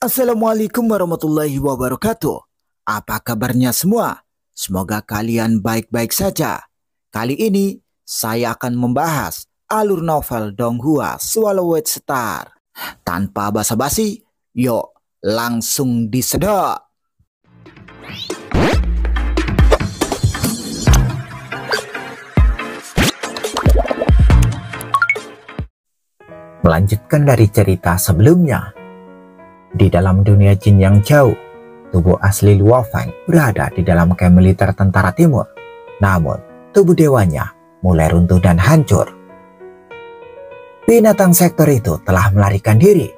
Assalamualaikum warahmatullahi wabarakatuh. Apa kabarnya semua? Semoga kalian baik-baik saja. Kali ini saya akan membahas alur novel Donghua Swallowed Star. Tanpa basa-basi, yuk langsung disedot. Melanjutkan dari cerita sebelumnya, di dalam dunia jin yang jauh, tubuh asli Luo Feng berada di dalam camp militer tentara timur. Namun, tubuh dewanya mulai runtuh dan hancur. Binatang sektor itu telah melarikan diri,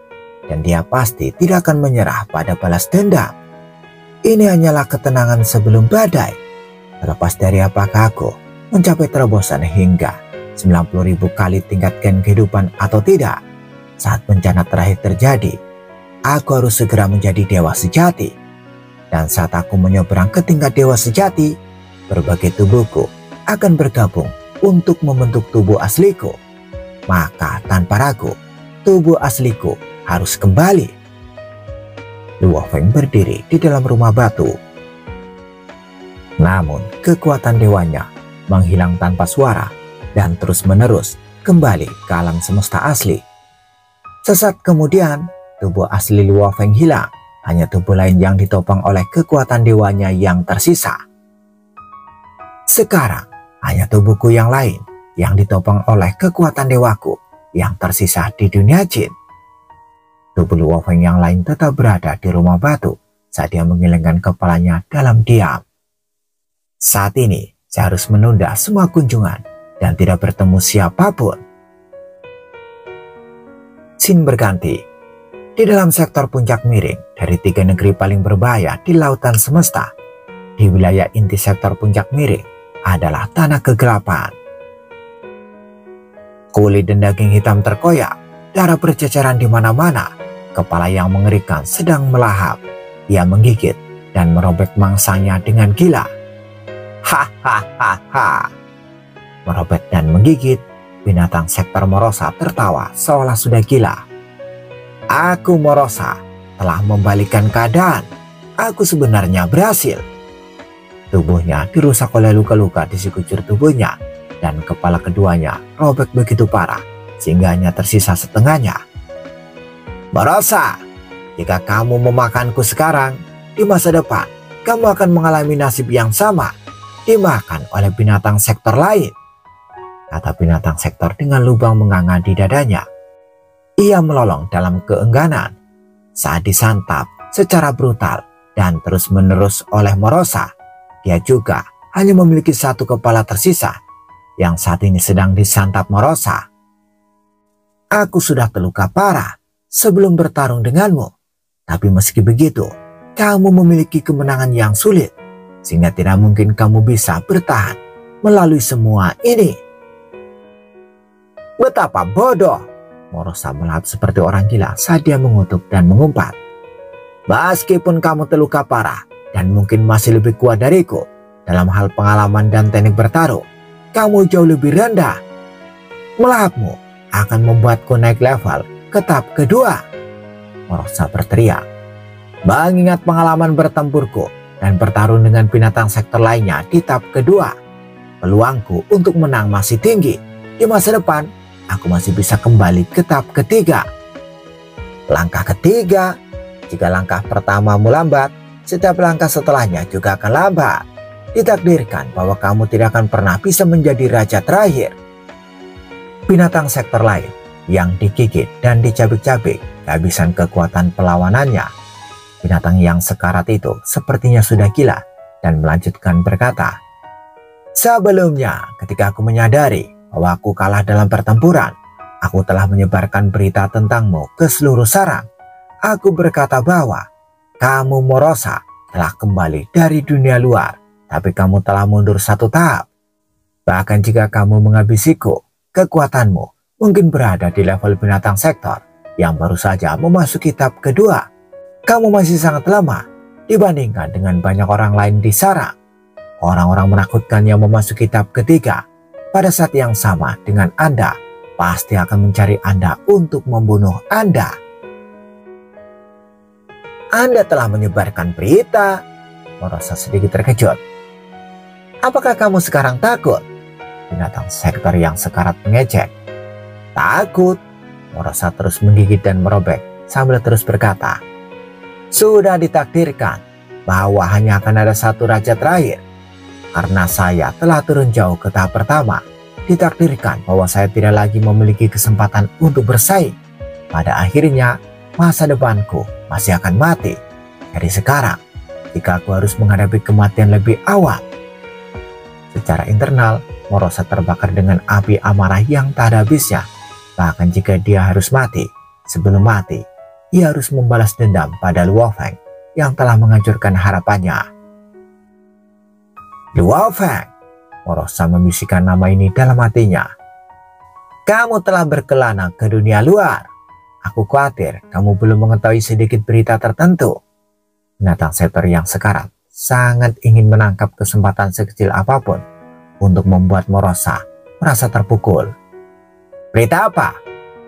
dan dia pasti tidak akan menyerah pada balas dendam. Ini hanyalah ketenangan sebelum badai. Terlepas dari apakah aku mencapai terobosan hingga 90.000 kali tingkat gen kehidupan atau tidak, saat bencana terakhir terjadi, aku harus segera menjadi dewa sejati. Dan saat aku menyeberang ke tingkat dewa sejati, berbagai tubuhku akan bergabung untuk membentuk tubuh asliku. Maka tanpa ragu, tubuh asliku harus kembali. Luo Feng berdiri di dalam rumah batu. Namun kekuatan dewanya menghilang tanpa suara dan terus-menerus kembali ke alam semesta asli. Sesaat kemudian, tubuh asli Luo Feng hilang, hanya tubuh lain yang ditopang oleh kekuatan dewanya yang tersisa. Sekarang, hanya tubuhku yang lain yang ditopang oleh kekuatan dewaku yang tersisa di dunia jin. Tubuh Luo Feng yang lain tetap berada di rumah batu saat dia menggelengkan kepalanya dalam diam. Saat ini, saya harus menunda semua kunjungan dan tidak bertemu siapapun. Scene berganti. Di dalam sektor puncak miring dari 3 negeri paling berbahaya di lautan semesta, di wilayah inti sektor puncak miring adalah tanah kegelapan. Kulit dan daging hitam terkoyak, darah berceceran di mana-mana, kepala yang mengerikan sedang melahap. Ia menggigit dan merobek mangsanya dengan gila. Hahaha. Merobek dan menggigit, binatang sektor Morosa tertawa seolah sudah gila. Aku Morosa telah membalikan keadaan. Aku sebenarnya berhasil. Tubuhnya dirusak oleh luka-luka di sekujur tubuhnya, dan kepala keduanya robek begitu parah sehingga hanya tersisa setengahnya. Morosa, jika kamu memakanku sekarang, di masa depan kamu akan mengalami nasib yang sama, dimakan oleh binatang sektor lain, kata binatang sektor dengan lubang menganga di dadanya. Ia melolong dalam keengganan saat disantap secara brutal dan terus-menerus oleh Morosa. Dia juga hanya memiliki satu kepala tersisa yang saat ini sedang disantap Morosa. Aku sudah terluka parah sebelum bertarung denganmu, tapi meski begitu, kamu memiliki kemenangan yang sulit, sehingga tidak mungkin kamu bisa bertahan melalui semua ini. Betapa bodoh! Morosa melahap seperti orang gila saat dia mengutuk dan mengumpat. Meskipun kamu terluka parah dan mungkin masih lebih kuat dariku dalam hal pengalaman dan teknik bertarung, kamu jauh lebih rendah. Melahapmu akan membuatku naik level ke tahap kedua. Morosa berteriak. Mengingat pengalaman bertempurku dan bertarung dengan binatang sektor lainnya di tahap kedua, peluangku untuk menang masih tinggi. Di masa depan, aku masih bisa kembali ke tahap ketiga. Langkah ketiga, jika langkah pertamamu lambat, setiap langkah setelahnya juga akan lambat. Ditakdirkan bahwa kamu tidak akan pernah bisa menjadi raja terakhir. Binatang sektor lain yang digigit dan dicabik-cabik kehabisan kekuatan perlawanannya. Binatang yang sekarat itu sepertinya sudah gila dan melanjutkan berkata, sebelumnya ketika aku menyadari bahwa aku kalah dalam pertempuran, aku telah menyebarkan berita tentangmu ke seluruh sarang. Aku berkata bahwa kamu Morosa telah kembali dari dunia luar, tapi kamu telah mundur satu tahap. Bahkan jika kamu menghabisiku, kekuatanmu mungkin berada di level binatang sektor yang baru saja memasuki tahap kedua. Kamu masih sangat lemah dibandingkan dengan banyak orang lain di sarang. Orang-orang menakutkan yang memasuki tahap ketiga pada saat yang sama dengan Anda pasti akan mencari Anda untuk membunuh Anda. Anda telah menyebarkan berita. Morosa sedikit terkejut. Apakah kamu sekarang takut? Binatang sektor yang sekarat mengejek. Takut? Morosa terus menggigit dan merobek sambil terus berkata, sudah ditakdirkan bahwa hanya akan ada satu raja terakhir. Karena saya telah turun jauh ke tahap pertama, ditakdirkan bahwa saya tidak lagi memiliki kesempatan untuk bersaing. Pada akhirnya, masa depanku masih akan mati. Jadi sekarang, jika aku harus menghadapi kematian lebih awal. Secara internal, Morosa terbakar dengan api amarah yang tak ada habisnya. Bahkan jika dia harus mati, sebelum mati, ia harus membalas dendam pada Luo Feng yang telah menghancurkan harapannya. Luo Feng, Morosa membisikkan nama ini dalam hatinya. Kamu telah berkelana ke dunia luar. Aku khawatir kamu belum mengetahui sedikit berita tertentu. Binatang sektor yang sekarat sangat ingin menangkap kesempatan sekecil apapun untuk membuat Morosa merasa terpukul. Berita apa?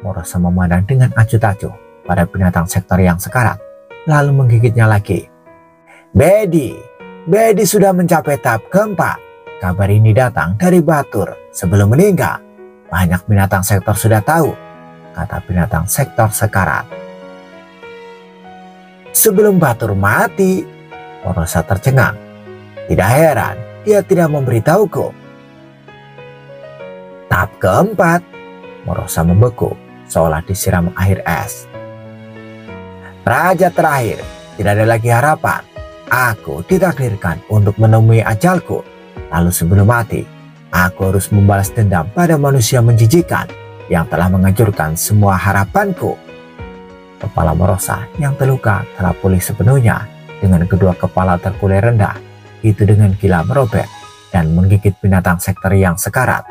Morosa memandang dengan acuh-acuh pada binatang sektor yang sekarat, lalu menggigitnya lagi. Bedi sudah mencapai tahap keempat. Kabar ini datang dari Batur sebelum meninggal. Banyak binatang sektor sudah tahu, kata binatang sektor sekarat. Sebelum Batur mati, Morosa tercengang. Tidak heran dia tidak memberitahuku. Tahap keempat, Morosa membeku seolah disiram air es. Raja terakhir, tidak ada lagi harapan. Aku ditakdirkan untuk menemui ajalku. Lalu sebelum mati, aku harus membalas dendam pada manusia menjijikan yang telah menghancurkan semua harapanku. Kepala Morosa yang terluka telah pulih sepenuhnya dengan kedua kepala terkulai rendah. Itu dengan gila merobek dan menggigit binatang sektor yang sekarat.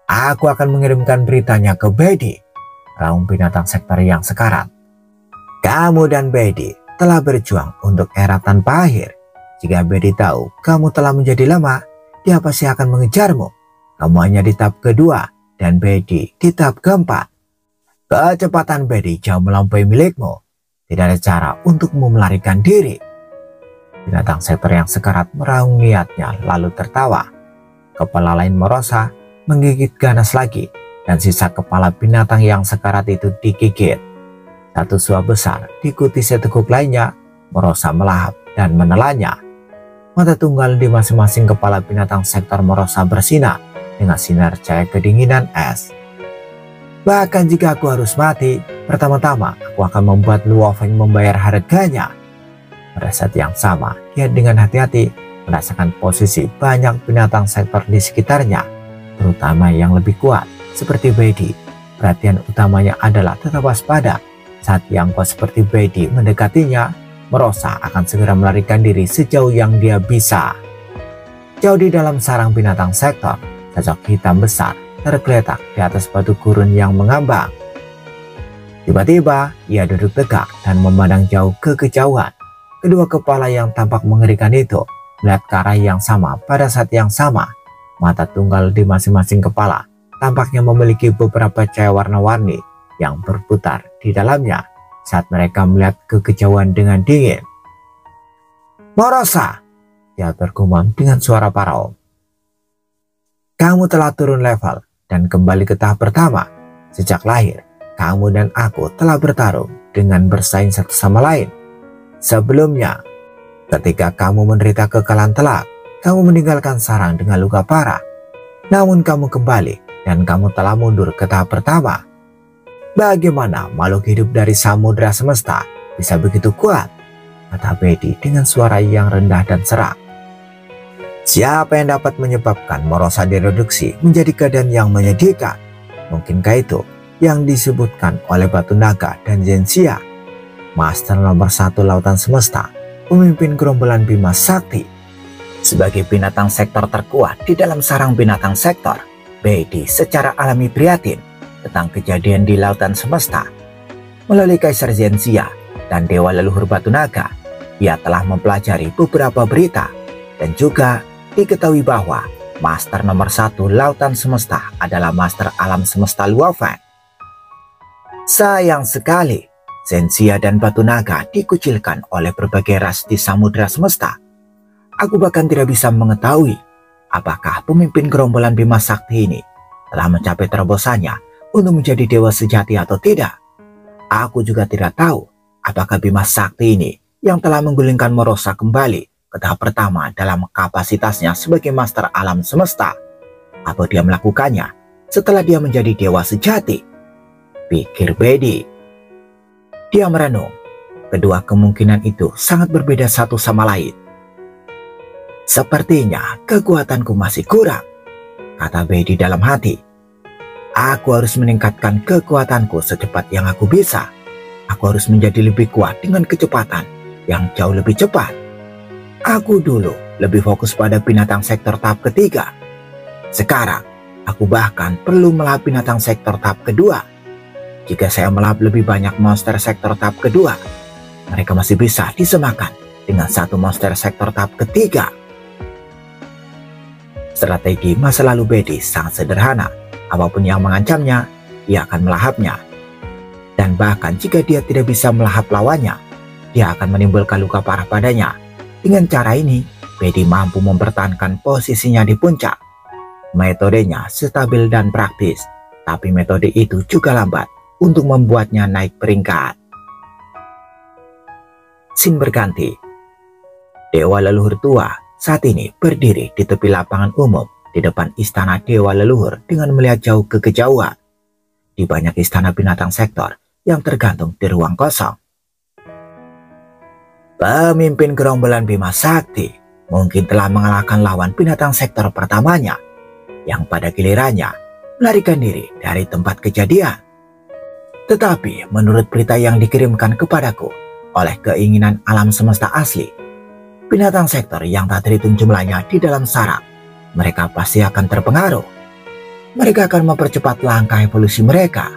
Aku akan mengirimkan beritanya ke Bedi, raung binatang sektor yang sekarat. Kamu dan Bedi telah berjuang untuk era tanpa akhir. Jika Bedi tahu kamu telah menjadi lemah, dia pasti akan mengejarmu. Kamu hanya di tahap kedua dan Bedi di tahap keempat. Kecepatan Bedi jauh melampaui milikmu. Tidak ada cara untukmu melarikan diri. Binatang sektor yang sekarat meraung niatnya lalu tertawa. Kepala lain Morosa menggigit ganas lagi dan sisa kepala binatang yang sekarat itu digigit. Satu suap besar diikuti seteguk lainnya. Morosa melahap dan menelannya. Mata tunggal di masing-masing kepala binatang sektor Morosa bersinar dengan sinar cahaya kedinginan es. Bahkan jika aku harus mati, pertama-tama aku akan membuat Luo Feng membayar harganya. Pada saat yang sama, dia dengan hati-hati merasakan posisi banyak binatang sektor di sekitarnya, terutama yang lebih kuat seperti Bedi. Perhatian utamanya adalah tetap waspada. Saat yang kuat seperti Bedi mendekatinya, Morosa akan segera melarikan diri sejauh yang dia bisa. Jauh di dalam sarang binatang sektor, sosok hitam besar tergeletak di atas batu gurun yang mengambang. Tiba-tiba, ia duduk tegak dan memandang jauh ke kejauhan. Kedua kepala yang tampak mengerikan itu melihat ke arah yang sama pada saat yang sama. Mata tunggal di masing-masing kepala tampaknya memiliki beberapa cahaya warna-warni yang berputar di dalamnya saat mereka melihat ke kejauhan dengan dingin. Morosa, dia bergumam dengan suara parau. Kamu telah turun level dan kembali ke tahap pertama. Sejak lahir, kamu dan aku telah bertarung dengan bersaing satu sama lain. Sebelumnya, ketika kamu menderita kekalahan telak, kamu meninggalkan sarang dengan luka parah. Namun kamu kembali dan kamu telah mundur ke tahap pertama. Bagaimana makhluk hidup dari samudera semesta bisa begitu kuat? Kata Bedi dengan suara yang rendah dan serak. Siapa yang dapat menyebabkan Morosa direduksi menjadi keadaan yang menyedihkan? Mungkinkah itu yang disebutkan oleh Batu Naga dan Zhenxia, Master nomor 1 lautan semesta, pemimpin gerombolan Bima Sakti? Sebagai binatang sektor terkuat di dalam sarang binatang sektor, Bedi secara alami prihatin tentang kejadian di lautan semesta. Melalui Kaisar Zhenxia dan Dewa Leluhur Batu Naga, ia telah mempelajari beberapa berita dan juga diketahui bahwa Master nomor 1 lautan semesta adalah Master alam semesta Luo Feng. Sayang sekali, Sensia dan batu naga dikucilkan oleh berbagai ras di samudera semesta. Aku bahkan tidak bisa mengetahui apakah pemimpin gerombolan Bima Sakti ini telah mencapai terobosannya untuk menjadi dewa sejati atau tidak. Aku juga tidak tahu apakah Bima Sakti ini yang telah menggulingkan Morosa kembali ke tahap pertama dalam kapasitasnya sebagai master alam semesta, atau dia melakukannya setelah dia menjadi dewa sejati, pikir Bedi. Dia merenung. Kedua kemungkinan itu sangat berbeda satu sama lain. Sepertinya kekuatanku masih kurang, kata Bedi dalam hati. Aku harus meningkatkan kekuatanku secepat yang aku bisa. Aku harus menjadi lebih kuat dengan kecepatan yang jauh lebih cepat. Aku dulu lebih fokus pada binatang sektor tahap ketiga. Sekarang, aku bahkan perlu melahap binatang sektor tahap kedua. Jika saya melahap lebih banyak monster sektor tahap kedua, mereka masih bisa disemakan dengan satu monster sektor tahap ketiga. Strategi masa lalu Bedi sangat sederhana. Apapun yang mengancamnya, ia akan melahapnya. Dan bahkan jika dia tidak bisa melahap lawannya, dia akan menimbulkan luka parah padanya. Dengan cara ini, Bedi mampu mempertahankan posisinya di puncak. Metodenya stabil dan praktis, tapi metode itu juga lambat untuk membuatnya naik peringkat. Scene berganti. Dewa leluhur tua saat ini berdiri di tepi lapangan umum di depan istana dewa leluhur dengan melihat jauh ke kejauhan. Di banyak istana binatang sektor yang tergantung di ruang kosong. Pemimpin gerombolan Bima Sakti mungkin telah mengalahkan lawan binatang sektor pertamanya, yang pada gilirannya melarikan diri dari tempat kejadian. Tetapi menurut berita yang dikirimkan kepadaku oleh keinginan alam semesta asli, binatang sektor yang tak terhitung jumlahnya di dalam sarang, mereka pasti akan terpengaruh. Mereka akan mempercepat langkah evolusi mereka.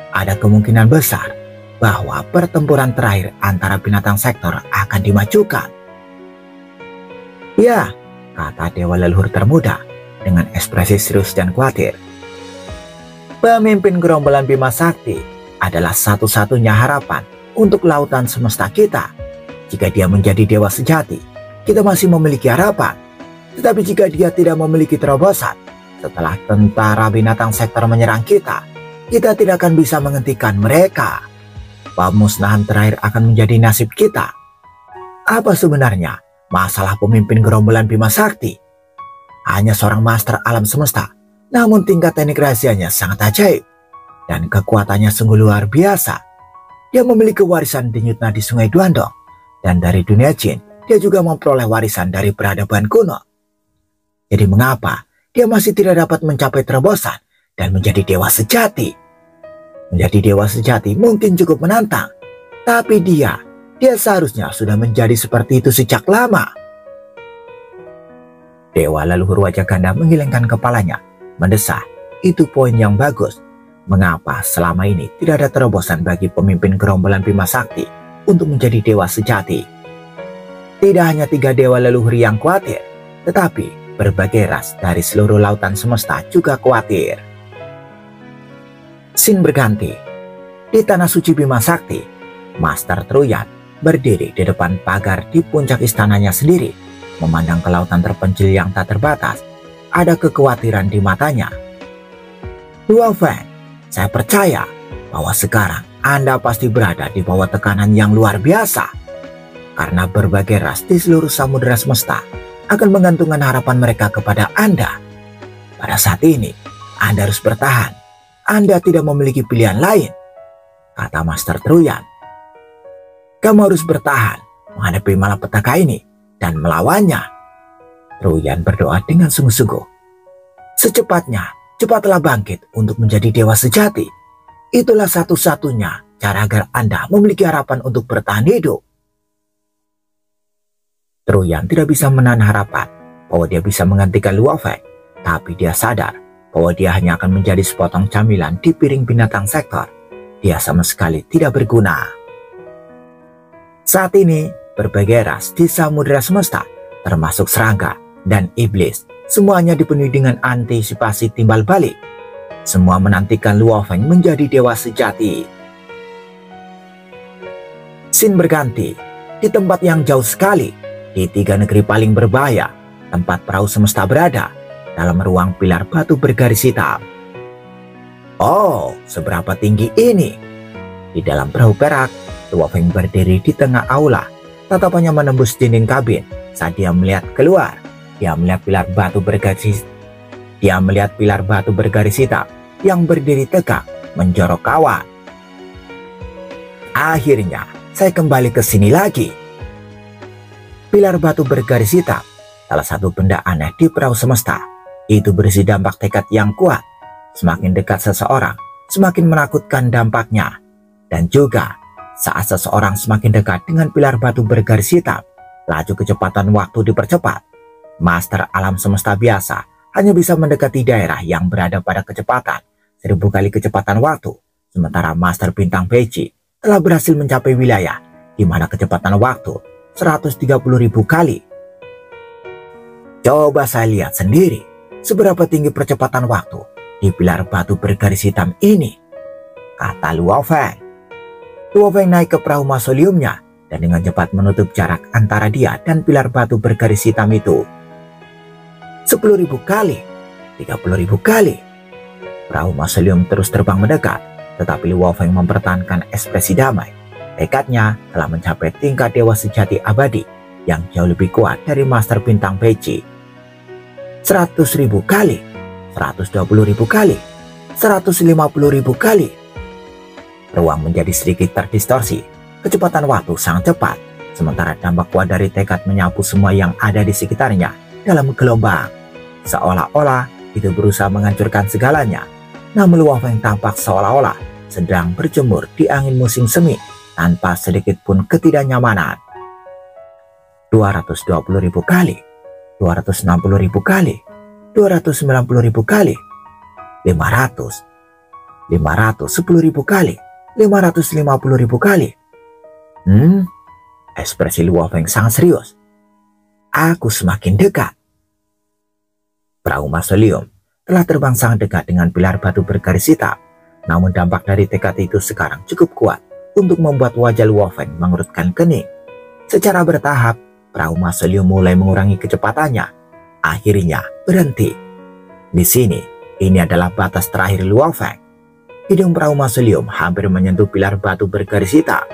Ada kemungkinan besar bahwa pertempuran terakhir antara binatang sektor akan dimajukan. Ya, kata dewa leluhur termuda dengan ekspresi serius dan khawatir. Pemimpin gerombolan Bima Sakti adalah satu-satunya harapan untuk lautan semesta kita. Jika dia menjadi dewa sejati, kita masih memiliki harapan. Tetapi jika dia tidak memiliki terobosan, setelah tentara binatang sektor menyerang kita, kita tidak akan bisa menghentikan mereka. Pemusnahan terakhir akan menjadi nasib kita. Apa sebenarnya masalah pemimpin gerombolan Bima Sakti? Hanya seorang master alam semesta, namun tingkat teknik rahasianya sangat ajaib dan kekuatannya sungguh luar biasa. Dia memiliki warisan denyut nadi Sungai Duandong, dan dari dunia jin dia juga memperoleh warisan dari peradaban kuno. Jadi mengapa dia masih tidak dapat mencapai terobosan dan menjadi dewa sejati? Menjadi dewa sejati mungkin cukup menantang, tapi dia seharusnya sudah menjadi seperti itu sejak lama. Dewa leluhur wajah ganda menggelengkan kepalanya, mendesah, itu poin yang bagus. Mengapa selama ini tidak ada terobosan bagi pemimpin gerombolan Bima Sakti untuk menjadi dewa sejati? Tidak hanya 3 dewa leluhur yang khawatir, tetapi berbagai ras dari seluruh lautan semesta juga khawatir. Scene berganti. Di tanah suci Bima Sakti, Master Truyan berdiri di depan pagar di puncak istananya sendiri, memandang ke lautan terpencil yang tak terbatas. Ada kekhawatiran di matanya. Luo Feng, saya percaya bahwa sekarang Anda pasti berada di bawah tekanan yang luar biasa, karena berbagai ras di seluruh samudera semesta akan menggantungkan harapan mereka kepada Anda. Pada saat ini, Anda harus bertahan. Anda tidak memiliki pilihan lain, kata Master Truyan. Kamu harus bertahan menghadapi malapetaka ini dan melawannya. Truyan berdoa dengan sungguh-sungguh. Secepatnya, cepatlah bangkit untuk menjadi dewa sejati. Itulah satu-satunya cara agar Anda memiliki harapan untuk bertahan hidup. Truyan tidak bisa menahan harapan bahwa dia bisa menggantikan Luo Feng, tapi dia sadar bahwa dia hanya akan menjadi sepotong camilan di piring binatang sektor. Dia sama sekali tidak berguna. Saat ini, berbagai ras di samudera semesta, termasuk serangga dan iblis, semuanya dipenuhi dengan antisipasi timbal balik. Semua menantikan Luo Feng menjadi dewa sejati. Scene berganti di tempat yang jauh sekali, di 3 negeri paling berbahaya, tempat perahu semesta berada, dalam ruang pilar batu bergaris hitam. Oh, seberapa tinggi ini? Di dalam perahu perak, Luo Feng berdiri di tengah aula. Tatapannya menembus dinding kabin saat dia melihat keluar. Dia melihat pilar batu bergaris hitam yang berdiri tegak menjorok kawan. Akhirnya, saya kembali ke sini lagi. Pilar batu bergaris hitam, salah satu benda aneh di perahu semesta. Itu berisi dampak tekad yang kuat. Semakin dekat seseorang, semakin menakutkan dampaknya. Dan juga, saat seseorang semakin dekat dengan pilar batu bergaris hitam, laju kecepatan waktu dipercepat. Master alam semesta biasa hanya bisa mendekati daerah yang berada pada kecepatan 1000 kali kecepatan waktu. Sementara Master Bintang Peci telah berhasil mencapai wilayah di mana kecepatan waktu 130.000 kali. Coba saya lihat sendiri seberapa tinggi percepatan waktu di pilar batu bergaris hitam ini, kata Luo Feng. Luo Feng naik ke perahu mausoleumnya dan dengan cepat menutup jarak antara dia dan pilar batu bergaris hitam itu. 10.000 kali, 30.000 kali. Perahu mausoleum terus terbang mendekat, tetapi Luo Feng mempertahankan ekspresi damai. Tekadnya telah mencapai tingkat dewa sejati abadi yang jauh lebih kuat dari Master Bintang Peci. 100.000 kali, 120.000 kali, 150.000 kali. Ruang menjadi sedikit terdistorsi. Kecepatan waktu sangat cepat, sementara dampak kuat dari tekad menyapu semua yang ada di sekitarnya dalam gelombang. Seolah-olah itu berusaha menghancurkan segalanya. Namun Luo Feng tampak seolah-olah sedang berjemur di angin musim semi tanpa sedikit pun ketidaknyamanan. 220.000 kali, 260.000 kali, 290.000 kali, 500, 510.000 kali, 550.000 kali. Ekspresi Luo Feng sangat serius. Aku semakin dekat. Perahu mausoleum telah terbang sangat dekat dengan pilar batu bergaris hitam. Namun dampak dari tekad itu sekarang cukup kuat untuk membuat wajah Luo Feng mengerutkan kening. Secara bertahap, perahu mausoleum mulai mengurangi kecepatannya. Akhirnya berhenti. Di sini, ini adalah batas terakhir Luo Feng. Hidung perahu mausoleum hampir menyentuh pilar batu bergaris hitam.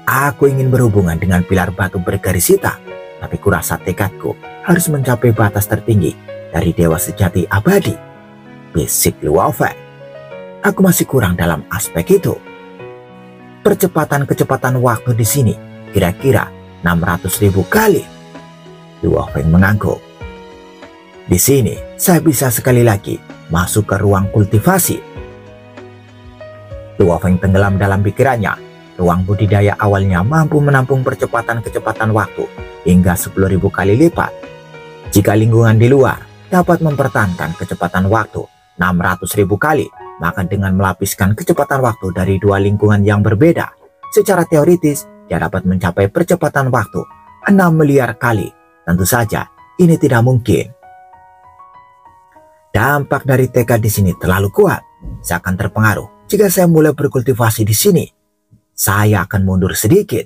Aku ingin berhubungan dengan pilar batu bergaris hitam, tapi kurasa tekadku harus mencapai batas tertinggi dari dewa sejati abadi, bisik Luo Feng. Aku masih kurang dalam aspek itu. Kecepatan waktu di sini kira-kira 600.000 kali. Luo Feng mengangguk. Di sini saya bisa sekali lagi masuk ke ruang kultivasi. Luo Feng tenggelam dalam pikirannya. Ruang budidaya awalnya mampu menampung kecepatan waktu hingga 10.000 kali lipat. Jika lingkungan di luar dapat mempertahankan kecepatan waktu 600.000 kali, maka dengan melapiskan kecepatan waktu dari dua lingkungan yang berbeda, secara teoritis dia dapat mencapai percepatan waktu 6 miliar kali. Tentu saja ini tidak mungkin. Dampak dari tekad di sini terlalu kuat. Saya akan terpengaruh jika saya mulai berkultivasi di sini. Saya akan mundur sedikit.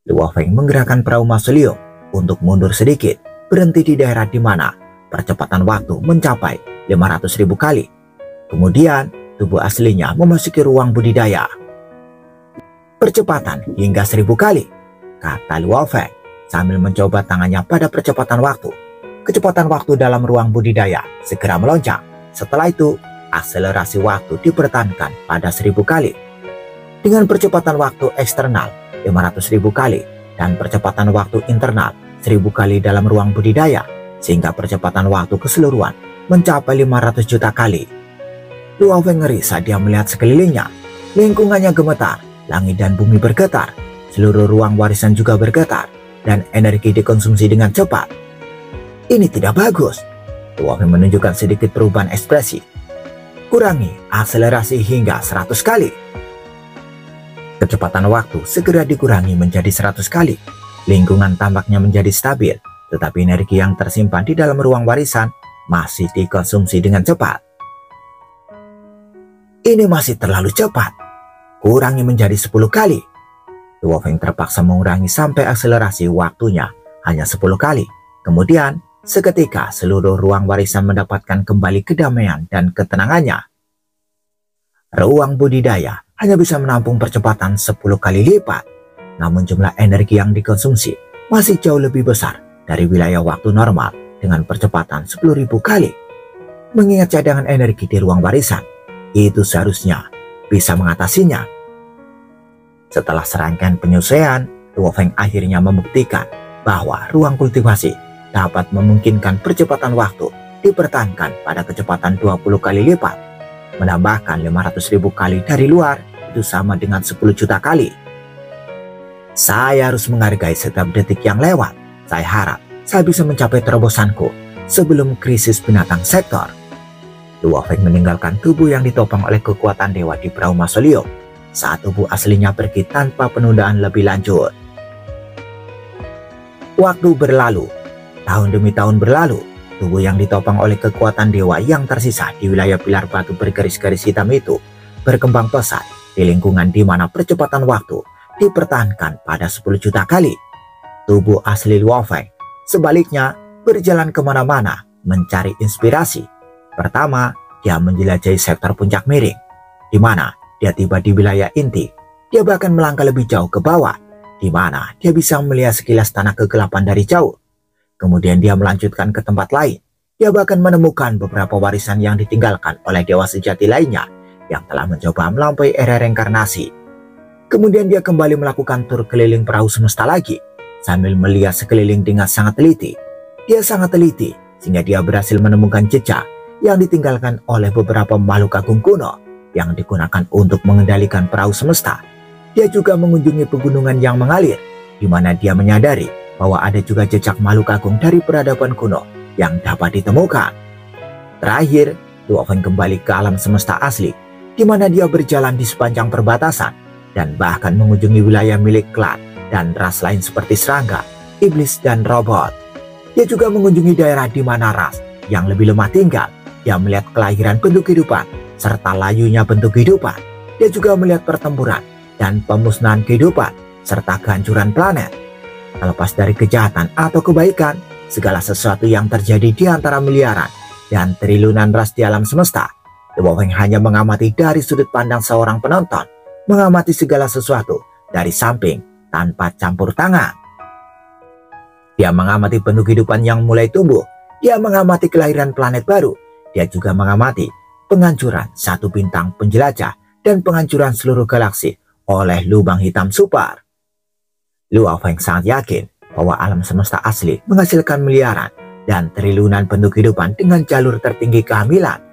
Luo Feng menggerakkan perahu mausoleum untuk mundur sedikit, berhenti di daerah di mana percepatan waktu mencapai 500.000 kali. Kemudian tubuh aslinya memasuki ruang budidaya. Percepatan hingga 1000 kali, kata Luo Feng sambil mencoba tangannya pada percepatan waktu. Kecepatan waktu dalam ruang budidaya segera melonjak. Setelah itu, akselerasi waktu dipertahankan pada 1000 kali. Dengan percepatan waktu eksternal 500.000 kali dan percepatan waktu internal 1000 kali dalam ruang budidaya, sehingga percepatan waktu keseluruhan mencapai 500 juta kali. Luo Feng ngeri saat dia melihat sekelilingnya. Lingkungannya gemetar, langit dan bumi bergetar, seluruh ruang warisan juga bergetar, dan energi dikonsumsi dengan cepat. Ini tidak bagus. Luo Feng menunjukkan sedikit perubahan ekspresi. Kurangi akselerasi hingga 100 kali. Kecepatan waktu segera dikurangi menjadi 100 kali. Lingkungan tampaknya menjadi stabil, tetapi energi yang tersimpan di dalam ruang warisan masih dikonsumsi dengan cepat. Ini masih terlalu cepat. kurangi menjadi 10 kali. Luo Feng terpaksa mengurangi sampai akselerasi waktunya hanya 10 kali. Kemudian, seketika seluruh ruang warisan mendapatkan kembali kedamaian dan ketenangannya. Ruang budidaya hanya bisa menampung percepatan 10 kali lipat. Namun jumlah energi yang dikonsumsi masih jauh lebih besar dari wilayah waktu normal dengan percepatan 10.000 kali. Mengingat cadangan energi di ruang warisan, itu seharusnya bisa mengatasinya. Setelah serangkaian penyesuaian, Luo Feng akhirnya membuktikan bahwa ruang kultivasi dapat memungkinkan percepatan waktu dipertahankan pada kecepatan 20 kali lipat. Menambahkan 500.000 kali dari luar, itu sama dengan 10 juta kali. Saya harus menghargai setiap detik yang lewat. Saya harap saya bisa mencapai terobosanku sebelum krisis binatang sektor. Luo Feng meninggalkan tubuh yang ditopang oleh kekuatan dewa di perahu mausoleum saat tubuh aslinya pergi tanpa penundaan lebih lanjut. Waktu berlalu, tahun demi tahun berlalu, tubuh yang ditopang oleh kekuatan dewa yang tersisa di wilayah pilar batu bergaris-garis hitam itu berkembang pesat di lingkungan di mana percepatan waktu dipertahankan pada 10 juta kali. Tubuh asli Luo Feng sebaliknya berjalan kemana-mana mencari inspirasi. Pertama, dia menjelajahi sektor puncak miring, di mana dia tiba di wilayah inti. Dia bahkan melangkah lebih jauh ke bawah, di mana dia bisa melihat sekilas tanah kegelapan dari jauh. Kemudian dia melanjutkan ke tempat lain. Dia bahkan menemukan beberapa warisan yang ditinggalkan oleh dewa sejati lainnya yang telah mencoba melampaui era reinkarnasi. Kemudian dia kembali melakukan tur keliling perahu semesta lagi, sambil melihat sekeliling dengan sangat teliti. Dia sangat teliti, sehingga dia berhasil menemukan jejak yang ditinggalkan oleh beberapa makhluk agung kuno yang digunakan untuk mengendalikan perahu semesta. Dia juga mengunjungi pegunungan yang mengalir, di mana dia menyadari bahwa ada juga jejak makhluk agung dari peradaban kuno yang dapat ditemukan. Terakhir, Luo Feng kembali ke alam semesta asli, di mana dia berjalan di sepanjang perbatasan dan bahkan mengunjungi wilayah milik klan dan ras lain seperti serangga, iblis, dan robot. Dia juga mengunjungi daerah di mana ras yang lebih lemah tinggal. Dia melihat kelahiran bentuk kehidupan serta layunya bentuk kehidupan. Dia juga melihat pertempuran dan pemusnahan kehidupan serta kehancuran planet. Terlepas dari kejahatan atau kebaikan, segala sesuatu yang terjadi di antara miliaran dan triliunan ras di alam semesta, Luo Feng hanya mengamati dari sudut pandang seorang penonton, mengamati segala sesuatu dari samping tanpa campur tangan. Dia mengamati bentuk kehidupan yang mulai tumbuh. Dia mengamati kelahiran planet baru. Dia juga mengamati penghancuran satu bintang penjelajah dan penghancuran seluruh galaksi oleh lubang hitam super. Luo Feng sangat yakin bahwa alam semesta asli menghasilkan miliaran dan triliunan bentuk kehidupan dengan jalur tertinggi kehamilan.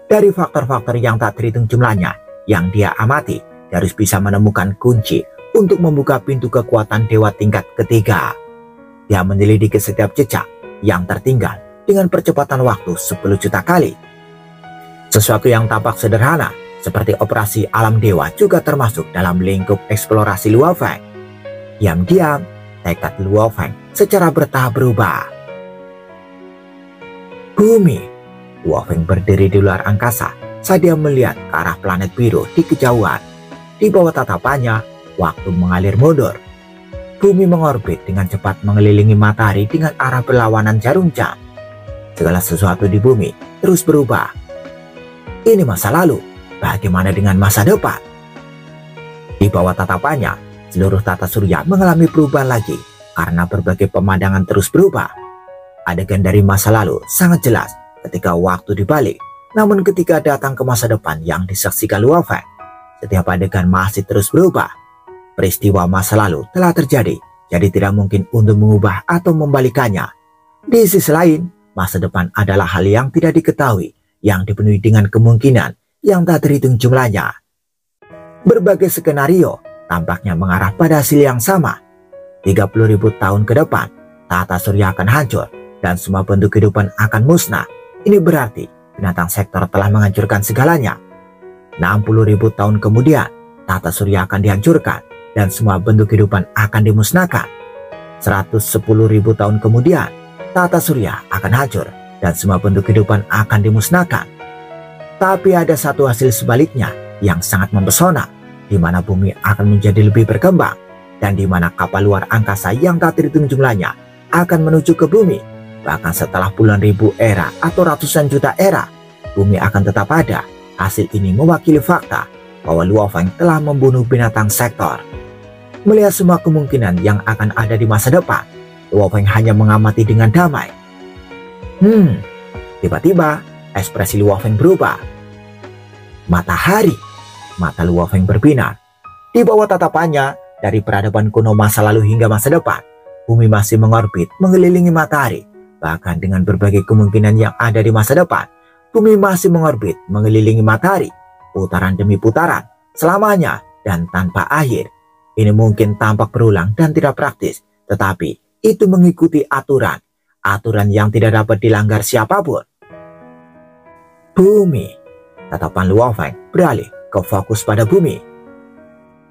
Dari faktor-faktor yang tak terhitung jumlahnya yang dia amati, dia harus bisa menemukan kunci untuk membuka pintu kekuatan dewa tingkat ketiga. Dia menyelidiki setiap jejak yang tertinggal dengan percepatan waktu 10 juta kali. Sesuatu yang tampak sederhana seperti operasi alam dewa juga termasuk dalam lingkup eksplorasi Luo Feng. Diam-diam, tekad Luo Feng secara bertahap berubah. Bumi. Luo Feng berdiri di luar angkasa saat dia melihat ke arah planet biru di kejauhan. Di bawah tatapannya, waktu mengalir mundur. Bumi mengorbit dengan cepat mengelilingi matahari dengan arah berlawanan jarum jam. Segala sesuatu di bumi terus berubah. Ini masa lalu, bagaimana dengan masa depan? Di bawah tatapannya, seluruh tata surya mengalami perubahan lagi karena berbagai pemandangan terus berubah. Adegan dari masa lalu sangat jelas ketika waktu dibalik, namun ketika datang ke masa depan yang disaksikan Luo Feng, setiap adegan masih terus berubah. Peristiwa masa lalu telah terjadi, jadi tidak mungkin untuk mengubah atau membalikannya. Di sisi lain, masa depan adalah hal yang tidak diketahui, yang dipenuhi dengan kemungkinan yang tak terhitung jumlahnya. Berbagai skenario tampaknya mengarah pada hasil yang sama. 30.000 tahun ke depan, tata surya akan hancur dan semua bentuk kehidupan akan musnah. Ini berarti binatang sektor telah menghancurkan segalanya. 60.000 tahun kemudian, tata surya akan dihancurkan dan semua bentuk kehidupan akan dimusnahkan. 110.000 tahun kemudian, tata surya akan hancur dan semua bentuk kehidupan akan dimusnahkan. Tapi ada satu hasil sebaliknya yang sangat mempesona. di mana bumi akan menjadi lebih berkembang, dan di mana kapal luar angkasa yang tak terhitung jumlahnya akan menuju ke bumi. Bahkan setelah puluhan ribu era atau ratusan juta era, bumi akan tetap ada. Hasil ini mewakili fakta bahwa Luo Feng telah membunuh binatang sektor. Melihat semua kemungkinan yang akan ada di masa depan, Luo Feng hanya mengamati dengan damai. Tiba-tiba ekspresi Luo Feng berubah. Matahari. Mata Luo Feng berbinar. Di bawah tatapannya, dari peradaban kuno masa lalu hingga masa depan, bumi masih mengorbit mengelilingi matahari. Bahkan dengan berbagai kemungkinan yang ada di masa depan, bumi masih mengorbit mengelilingi matahari, putaran demi putaran, selamanya dan tanpa akhir. Ini mungkin tampak berulang dan tidak praktis, tetapi itu mengikuti aturan yang tidak dapat dilanggar siapapun. Bumi. Tatapan Luo Feng beralih ke fokus pada bumi.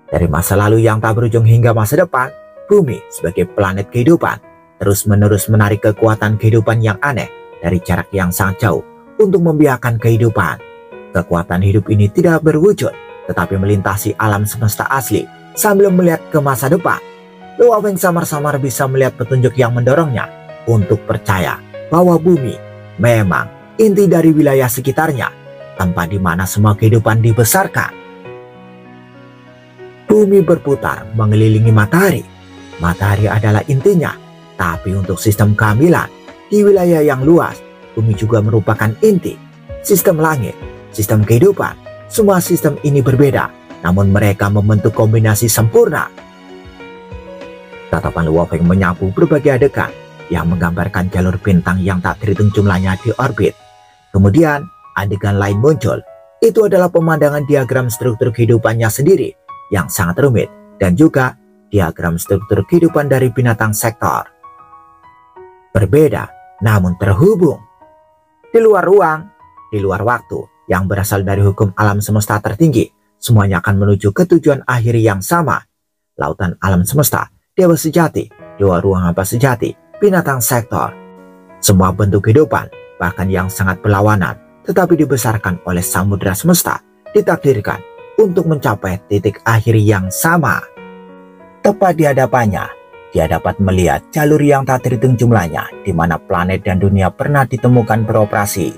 Dari masa lalu yang tak berujung hingga masa depan, bumi sebagai planet kehidupan terus-menerus menarik kekuatan kehidupan yang aneh dari jarak yang sangat jauh untuk membiarkan kehidupan. Kekuatan hidup ini tidak berwujud, tetapi melintasi alam semesta asli sambil melihat ke masa depan. Luo Feng samar-samar bisa melihat petunjuk yang mendorongnya untuk percaya bahwa bumi memang inti dari wilayah sekitarnya, tempat di mana semua kehidupan dibesarkan. Bumi berputar mengelilingi matahari. Matahari adalah intinya, tapi untuk sistem kehamilan di wilayah yang luas, bumi juga merupakan inti. Sistem langit, sistem kehidupan, semua sistem ini berbeda, namun mereka membentuk kombinasi sempurna. Tatapan Luo Feng menyapu berbagai adegan yang menggambarkan jalur bintang yang tak terhitung jumlahnya di orbit. Kemudian adegan lain muncul. Itu adalah pemandangan diagram struktur kehidupannya sendiri yang sangat rumit, dan juga diagram struktur kehidupan dari binatang sektor. Berbeda namun terhubung. Di luar ruang, di luar waktu yang berasal dari hukum alam semesta tertinggi, semuanya akan menuju ke tujuan akhir yang sama. Lautan alam semesta, dewa sejati, dewa ruang hampa sejati, binatang sektor. Semua bentuk kehidupan, bahkan yang sangat berlawanan, tetapi dibesarkan oleh samudera semesta, ditakdirkan untuk mencapai titik akhir yang sama. Tepat di hadapannya, dia dapat melihat jalur yang tak terhitung jumlahnya, di mana planet dan dunia pernah ditemukan beroperasi.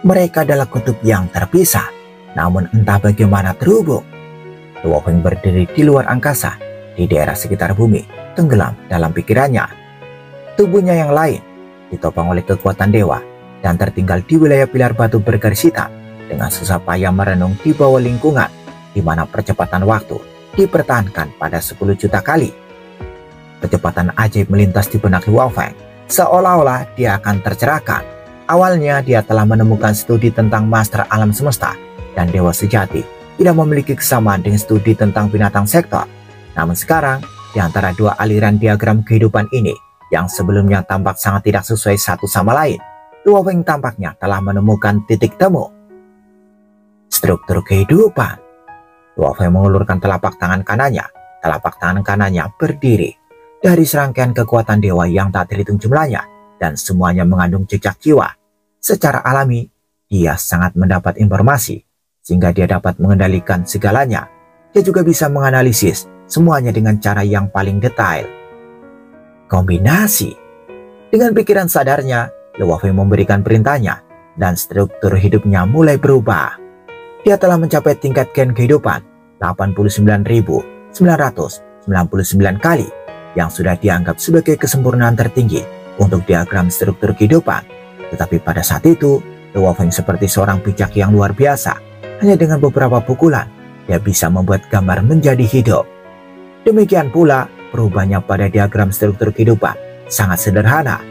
Mereka adalah kutub yang terpisah, namun entah bagaimana terhubung. Luo Feng berdiri di luar angkasa, di daerah sekitar bumi, tenggelam dalam pikirannya. Tubuhnya yang lain ditopang oleh kekuatan dewa dan tertinggal di wilayah pilar batu bergaris hitam, dengan susah payah merenung di bawah lingkungan di mana percepatan waktu dipertahankan pada 10 juta kali. Kecepatan ajaib melintas di benak Luo Feng, seolah-olah dia akan tercerahkan. Awalnya dia telah menemukan studi tentang master alam semesta dan dewa sejati tidak memiliki kesamaan dengan studi tentang binatang sektor. Namun sekarang, di antara dua aliran diagram kehidupan ini yang sebelumnya tampak sangat tidak sesuai satu sama lain, Luo Feng tampaknya telah menemukan titik temu. Struktur kehidupan. Luo Feng mengulurkan telapak tangan kanannya. Telapak tangan kanannya berdiri dari serangkaian kekuatan dewa yang tak terhitung jumlahnya, dan semuanya mengandung jejak jiwa. Secara alami, dia sangat mendapat informasi, sehingga dia dapat mengendalikan segalanya. Dia juga bisa menganalisis semuanya dengan cara yang paling detail. Kombinasi. Dengan pikiran sadarnya, Luo Feng memberikan perintahnya, dan struktur hidupnya mulai berubah. Dia telah mencapai tingkat gen kehidupan 89.999 kali, yang sudah dianggap sebagai kesempurnaan tertinggi untuk diagram struktur kehidupan. Tetapi pada saat itu, Luo Feng seperti seorang bijak yang luar biasa. Hanya dengan beberapa pukulan, dia bisa membuat gambar menjadi hidup. Demikian pula, perubahannya pada diagram struktur kehidupan sangat sederhana.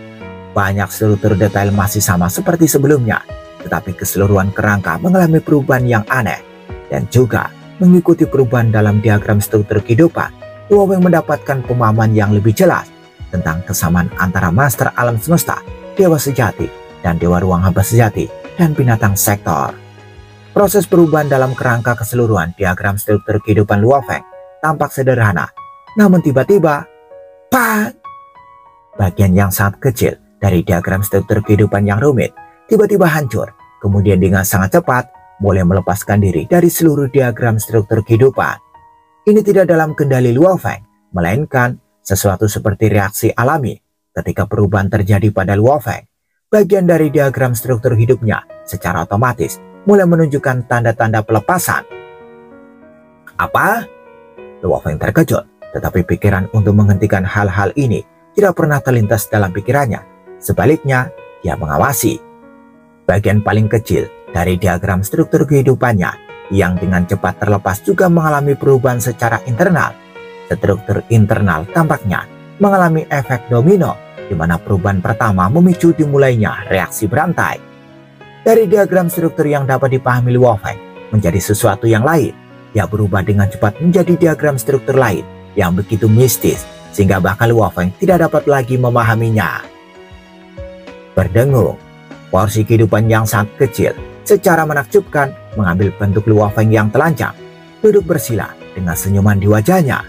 Banyak struktur detail masih sama seperti sebelumnya, tetapi keseluruhan kerangka mengalami perubahan yang aneh. Dan juga mengikuti perubahan dalam diagram struktur kehidupan, Luo Feng mendapatkan pemahaman yang lebih jelas tentang kesamaan antara master alam semesta, dewa sejati, dan dewa ruang hampa sejati, dan binatang sektor. Proses perubahan dalam kerangka keseluruhan diagram struktur kehidupan Luo Feng tampak sederhana, namun tiba-tiba, bang! Bagian yang sangat kecil dari diagram struktur kehidupan yang rumit tiba-tiba hancur, kemudian dengan sangat cepat mulai melepaskan diri dari seluruh diagram struktur kehidupan. Ini tidak dalam kendali Luo Feng, melainkan sesuatu seperti reaksi alami ketika perubahan terjadi pada Luo Feng. Bagian dari diagram struktur hidupnya secara otomatis mulai menunjukkan tanda-tanda pelepasan. Apa? Luo Feng terkejut, tetapi pikiran untuk menghentikan hal-hal ini tidak pernah terlintas dalam pikirannya. Sebaliknya, dia mengawasi bagian paling kecil dari diagram struktur kehidupannya yang dengan cepat terlepas juga mengalami perubahan secara internal. Struktur internal tampaknya mengalami efek domino, di mana perubahan pertama memicu dimulainya reaksi berantai. Dari diagram struktur yang dapat dipahami Luo Feng menjadi sesuatu yang lain, ia berubah dengan cepat menjadi diagram struktur lain yang begitu mistis, sehingga bahkan Luo Feng tidak dapat lagi memahaminya. Berdengung, porsi kehidupan yang sangat kecil secara menakjubkan mengambil bentuk Luo Feng yang telanjang, duduk bersila dengan senyuman di wajahnya.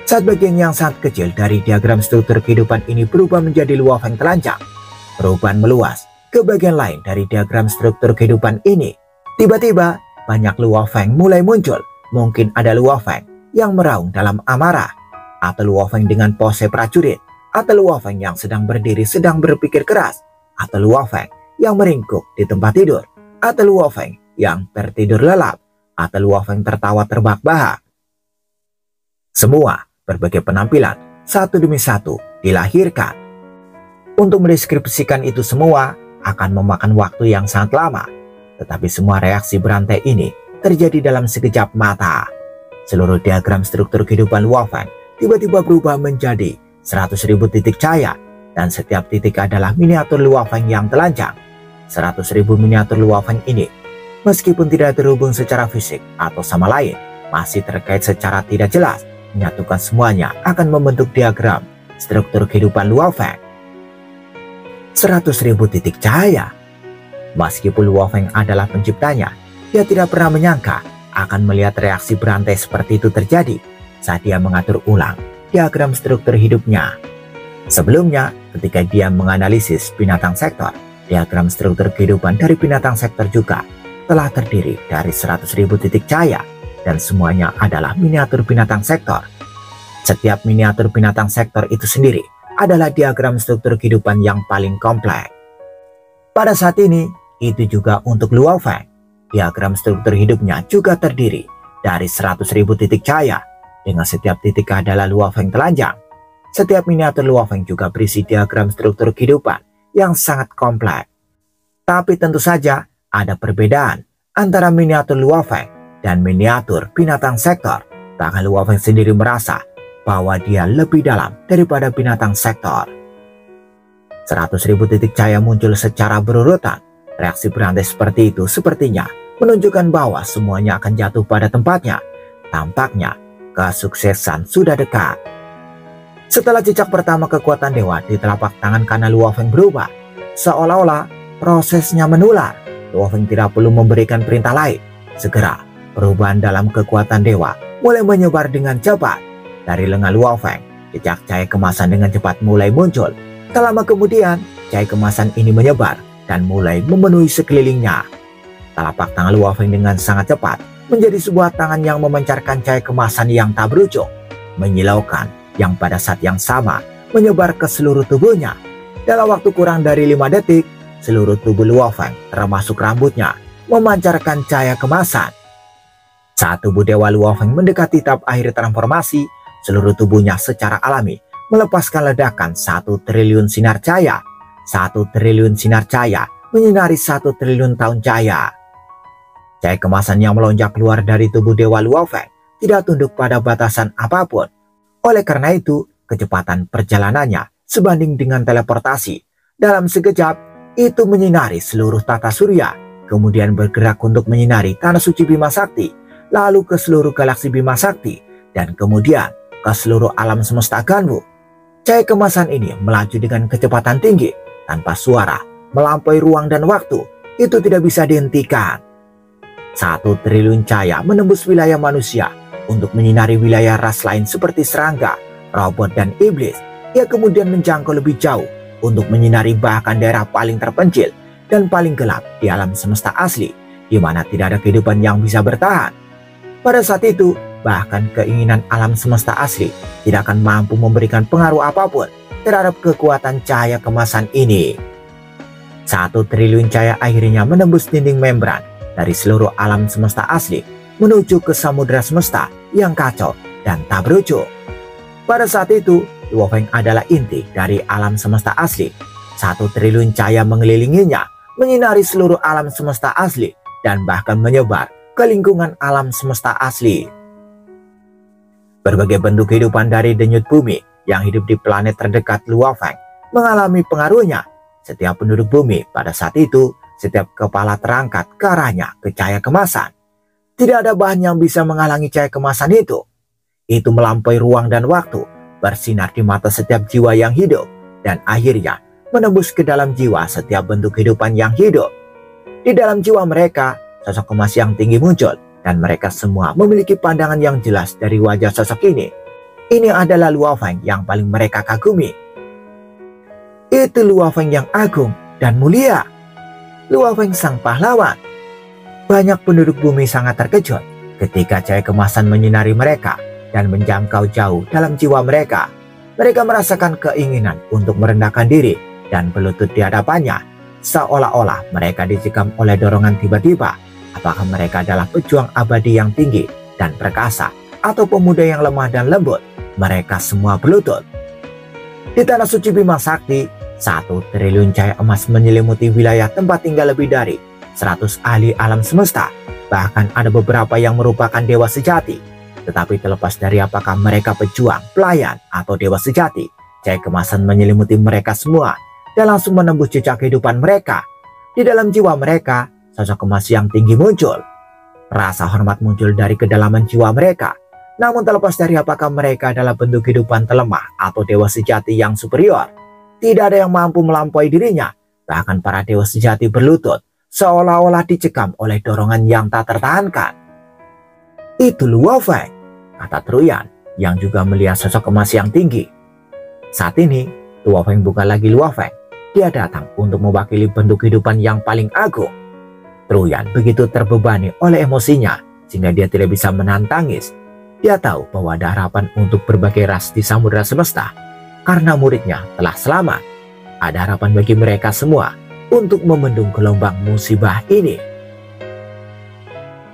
Saat bagian yang sangat kecil dari diagram struktur kehidupan ini berubah menjadi Luo Feng telanjang, perubahan meluas ke bagian lain dari diagram struktur kehidupan ini. Tiba-tiba, banyak Luo Feng mulai muncul. Mungkin ada Luo Feng yang meraung dalam amarah, atau Luo Feng dengan pose prajurit, atau Luo Feng yang sedang berdiri sedang berpikir keras, atau Luo Feng yang meringkuk di tempat tidur, atau Luo Feng yang tertidur lelap, atau Luo Feng tertawa terbahak-bahak. Semua berbagai penampilan satu demi satu dilahirkan. Untuk mendeskripsikan itu semua akan memakan waktu yang sangat lama, tetapi semua reaksi berantai ini terjadi dalam sekejap mata. Seluruh diagram struktur kehidupan Luo Feng tiba-tiba berubah menjadi 100.000 titik cahaya, dan setiap titik adalah miniatur Luo Feng yang telanjang. 100.000 miniatur Luo Feng ini, meskipun tidak terhubung secara fisik atau sama lain, masih terkait secara tidak jelas, menyatukan semuanya akan membentuk diagram struktur kehidupan Luo Feng. 100.000 titik cahaya. Meskipun Luo Feng adalah penciptanya, dia tidak pernah menyangka akan melihat reaksi berantai seperti itu terjadi saat dia mengatur ulang diagram struktur hidupnya. Sebelumnya, ketika dia menganalisis binatang sektor, diagram struktur kehidupan dari binatang sektor juga telah terdiri dari 100.000 titik cahaya, dan semuanya adalah miniatur binatang sektor. Setiap miniatur binatang sektor itu sendiri adalah diagram struktur kehidupan yang paling kompleks. Pada saat ini, itu juga untuk Luo Feng. Diagram struktur hidupnya juga terdiri dari 100.000 titik cahaya, dengan setiap titik adalah Luo Feng telanjang. Setiap miniatur Luo Feng juga berisi diagram struktur kehidupan yang sangat kompleks. Tapi tentu saja ada perbedaan antara miniatur Luo Feng dan miniatur binatang sektor. Bahkan Luo Feng sendiri merasa bahwa dia lebih dalam daripada binatang sektor. 100.000 titik cahaya muncul secara berurutan. Reaksi berantai seperti itu sepertinya menunjukkan bahwa semuanya akan jatuh pada tempatnya. Tampaknya kesuksesan sudah dekat. Setelah jejak pertama kekuatan dewa di telapak tangan kanan Luo Feng berubah, seolah-olah prosesnya menular. Luo Feng tidak perlu memberikan perintah lain. Segera, perubahan dalam kekuatan dewa mulai menyebar dengan cepat. Dari lengan Luo Feng, jejak cahaya kemasan dengan cepat mulai muncul. Tak lama kemudian, cahaya kemasan ini menyebar dan mulai memenuhi sekelilingnya. Telapak tangan Luo Feng dengan sangat cepat menjadi sebuah tangan yang memancarkan cahaya kemasan yang tak berujung, menyilaukan, yang pada saat yang sama menyebar ke seluruh tubuhnya. Dalam waktu kurang dari 5 detik, seluruh tubuh Luo Feng, termasuk rambutnya, memancarkan cahaya kemasan. Saat tubuh Dewa Luo Feng mendekati tahap akhir transformasi, seluruh tubuhnya secara alami melepaskan ledakan 1 triliun sinar cahaya. 1 triliun sinar cahaya menyinari 1 triliun tahun cahaya. Cahaya kemasan yang melonjak keluar dari tubuh Dewa Luo Feng tidak tunduk pada batasan apapun. Oleh karena itu, kecepatan perjalanannya sebanding dengan teleportasi. Dalam sekejap, itu menyinari seluruh tata surya, kemudian bergerak untuk menyinari tanah suci Bima Sakti, lalu ke seluruh galaksi Bima Sakti, dan kemudian ke seluruh alam semesta Ganwu. Cahaya kemasan ini melaju dengan kecepatan tinggi, tanpa suara, melampaui ruang dan waktu. Itu tidak bisa dihentikan. 1 triliun cahaya menembus wilayah manusia untuk menyinari wilayah ras lain seperti serangga, robot, dan iblis. Ia kemudian menjangkau lebih jauh untuk menyinari bahkan daerah paling terpencil dan paling gelap di alam semesta asli. di mana tidak ada kehidupan yang bisa bertahan. Pada saat itu, bahkan keinginan alam semesta asli tidak akan mampu memberikan pengaruh apapun terhadap kekuatan cahaya kemasan ini. 1 triliun cahaya akhirnya menembus dinding membran dari seluruh alam semesta asli menuju ke samudera semesta yang kacau dan tak berujung. Pada saat itu, Luo Feng adalah inti dari alam semesta asli. 1 triliun cahaya mengelilinginya, menyinari seluruh alam semesta asli dan bahkan menyebar ke lingkungan alam semesta asli. Berbagai bentuk kehidupan dari denyut bumi yang hidup di planet terdekat Luo Feng mengalami pengaruhnya. Setiap penduduk bumi pada saat itu, setiap kepala terangkat ke arahnya ke cahaya kemasan. Tidak ada bahan yang bisa menghalangi cahaya kemasan itu. Itu melampaui ruang dan waktu, bersinar di mata setiap jiwa yang hidup, dan akhirnya menembus ke dalam jiwa setiap bentuk kehidupan yang hidup. Di dalam jiwa mereka, sosok emas yang tinggi muncul, dan mereka semua memiliki pandangan yang jelas dari wajah sosok ini. Ini adalah Luo Feng yang paling mereka kagumi. Itu Luo Feng yang agung dan mulia. Luo Feng sang pahlawan. Banyak penduduk bumi sangat terkejut ketika cahaya kemasan menyinari mereka dan menjangkau jauh dalam jiwa mereka. Mereka merasakan keinginan untuk merendahkan diri dan berlutut di hadapannya, seolah-olah mereka dicekam oleh dorongan tiba-tiba. Apakah mereka adalah pejuang abadi yang tinggi dan perkasa, atau pemuda yang lemah dan lembut? Mereka semua berlutut. Di tanah suci Bima Sakti, 1 triliun cahaya emas menyelimuti wilayah tempat tinggal lebih dari 100 ahli alam semesta. Bahkan ada beberapa yang merupakan dewa sejati. Tetapi terlepas dari apakah mereka pejuang, pelayan, atau dewa sejati, cahaya kemasan menyelimuti mereka semua dan langsung menembus jejak kehidupan mereka. Di dalam jiwa mereka, sosok emas yang tinggi muncul. Rasa hormat muncul dari kedalaman jiwa mereka. Namun terlepas dari apakah mereka adalah bentuk kehidupan terlemah atau dewa sejati yang superior, tidak ada yang mampu melampaui dirinya. Bahkan para dewa sejati berlutut, seolah-olah dicekam oleh dorongan yang tak tertahankan. Itu Luo Feng, kata Truyan, yang juga melihat sosok emas yang tinggi. Saat ini, Luo Feng bukan lagi Luo Feng. Dia datang untuk mewakili bentuk kehidupan yang paling agung. Truyan begitu terbebani oleh emosinya sehingga dia tidak bisa menahan tangis. Dia tahu bahwa ada harapan untuk berbagai ras di samudera semesta karena muridnya telah selamat. Ada harapan bagi mereka semua untuk membendung gelombang musibah ini.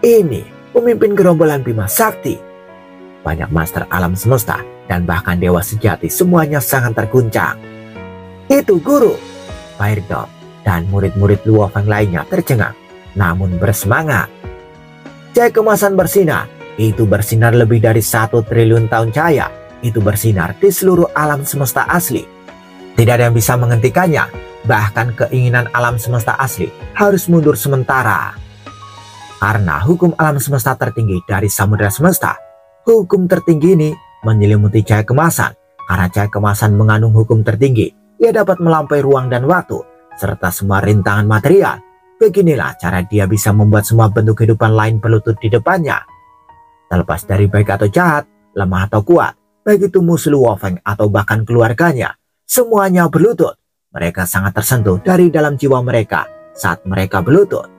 Ini pemimpin gerombolan Bima Sakti. Banyak master alam semesta dan bahkan dewa sejati semuanya sangat terguncang. Itu guru, Fairdom, dan murid-murid Luo Feng lainnya tercengang namun bersemangat. Cahaya kemasan bersinar. Itu bersinar lebih dari 1 triliun tahun cahaya. Itu bersinar di seluruh alam semesta asli. Tidak ada yang bisa menghentikannya. Bahkan keinginan alam semesta asli harus mundur sementara. Karena hukum alam semesta tertinggi dari samudera semesta. Hukum tertinggi ini menyelimuti cahaya kemasan. Karena cahaya kemasan mengandung hukum tertinggi. Ia dapat melampaui ruang dan waktu, serta semua rintangan material. Beginilah cara dia bisa membuat semua bentuk kehidupan lain berlutut di depannya. Terlepas dari baik atau jahat, lemah atau kuat, baik itu musuh Luo Feng atau bahkan keluarganya, semuanya berlutut. Mereka sangat tersentuh dari dalam jiwa mereka saat mereka berlutut.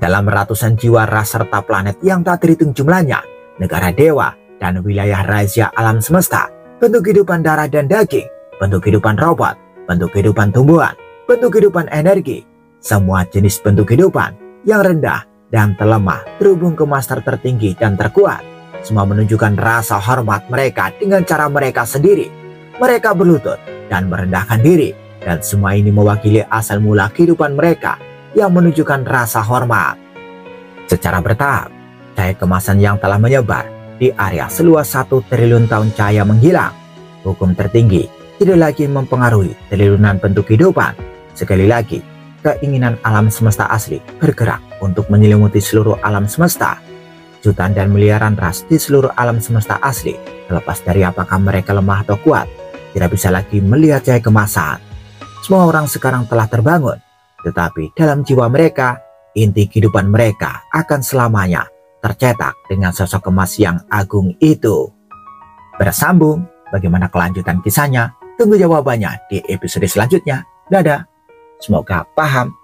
Dalam ratusan jiwa ras serta planet yang tak terhitung jumlahnya, negara dewa dan wilayah rahasia alam semesta, bentuk kehidupan darah dan daging, bentuk kehidupan robot, bentuk kehidupan tumbuhan, bentuk kehidupan energi, semua jenis bentuk kehidupan yang rendah dan terlemah terhubung ke master tertinggi dan terkuat. Semua menunjukkan rasa hormat mereka dengan cara mereka sendiri. Mereka berlutut dan merendahkan diri. Dan semua ini mewakili asal mula kehidupan mereka yang menunjukkan rasa hormat. Secara bertahap, cahaya kemasan yang telah menyebar di area seluas 1 triliun tahun cahaya menghilang. Hukum tertinggi tidak lagi mempengaruhi triliunan bentuk kehidupan. Sekali lagi, keinginan alam semesta asli bergerak untuk menyelimuti seluruh alam semesta. Jutaan dan miliaran ras di seluruh alam semesta asli, terlepas dari apakah mereka lemah atau kuat, tidak bisa lagi melihat cahaya kemasan. Semua orang sekarang telah terbangun, tetapi dalam jiwa mereka, inti kehidupan mereka akan selamanya tercetak dengan sosok emas yang agung itu. Bersambung, bagaimana kelanjutan kisahnya? Tunggu jawabannya di episode selanjutnya. Dadah, semoga paham